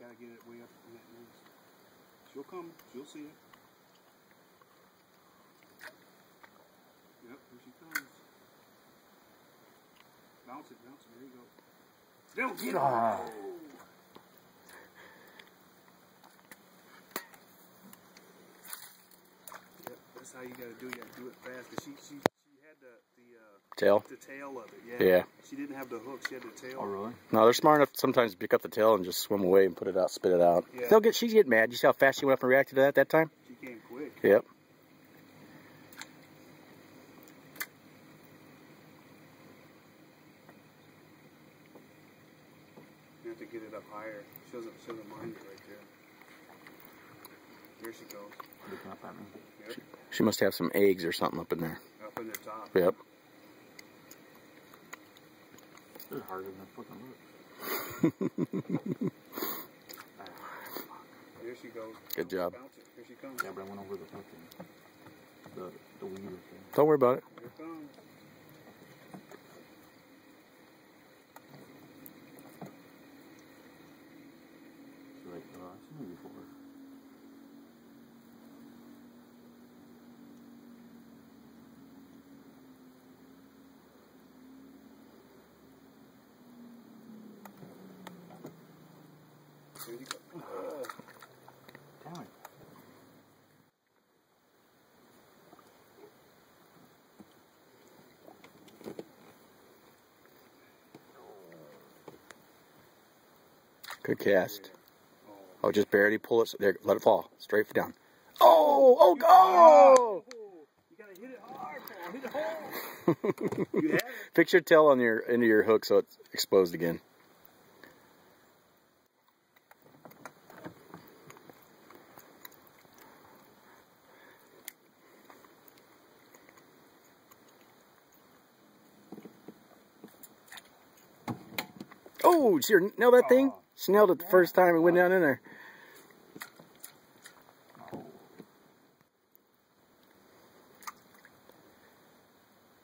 gotta get it way up in that nose. She'll come. She'll see it. Yep, here she comes. Bounce it, bounce it. There you go. Don't get it. Oh. Yep, that's how you gotta do it. You gotta do it fast. Cause she had the tail. The tail of it. Yeah. Yeah. She didn't have the hook. She had the tail. Oh really? No, they're smart enough to sometimes pick up the tail and just swim away and put it out, spit it out. Yeah. She's getting mad. You see how fast she went up and reacted to that time? She came quick. Yep. You have to get it up higher. She doesn't mind it right there. There she goes. Looking up at me. Yep. She must have some eggs or something up in there. Up in the top. Yep. This is harder than fucking looks. There she goes. Good job. Bounce it. Here she comes. Yeah, but I went over the fucking the weed thing. Don't worry about it. Here it comes. She's like, I've seen you before. There you go. Oh. Damn it. Good cast. Oh, just barely pull it. There, let it fall straight down. Oh, oh, oh! You gotta hit it hard, Paul. Hit it hard. You have it. Fix your tail on your into your hook so it's exposed again. Oh, she nailed that thing? She nailed it the first time it went down in there.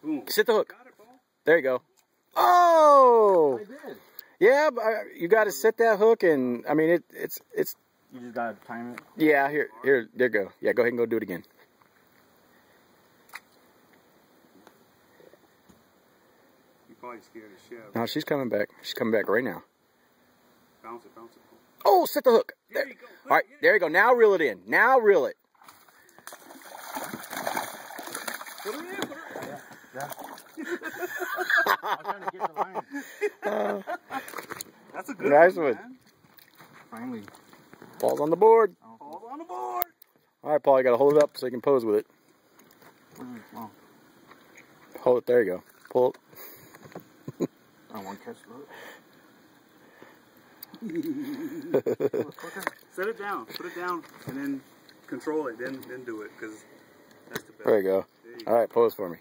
Boom. Sit the hook. Got it, Paul. There you go. Oh! I did. Yeah, but you got to set that hook, and I mean it's. You just gotta time it. Yeah, here, there you go. Yeah, go ahead and go do it again. You're probably scared of shit. No, she's coming back. She's coming back right now. Bounce it, bounce it. Oh, set the hook. There you go. All right, there you go. Now reel it in. Now reel it. Put her in, put her in. Yeah. I'm trying to get the line. That's a good Nice one, one. man. Finally. Paul's on the board. Paul's on the board. All right, Paul, you got to hold it up so you can pose with it. Oh, Hold it. There you go. Pull it. I want to catch Set it down. Put it down, and then control it. Then do it, because that's the best. There you go. There you All right, pose for me.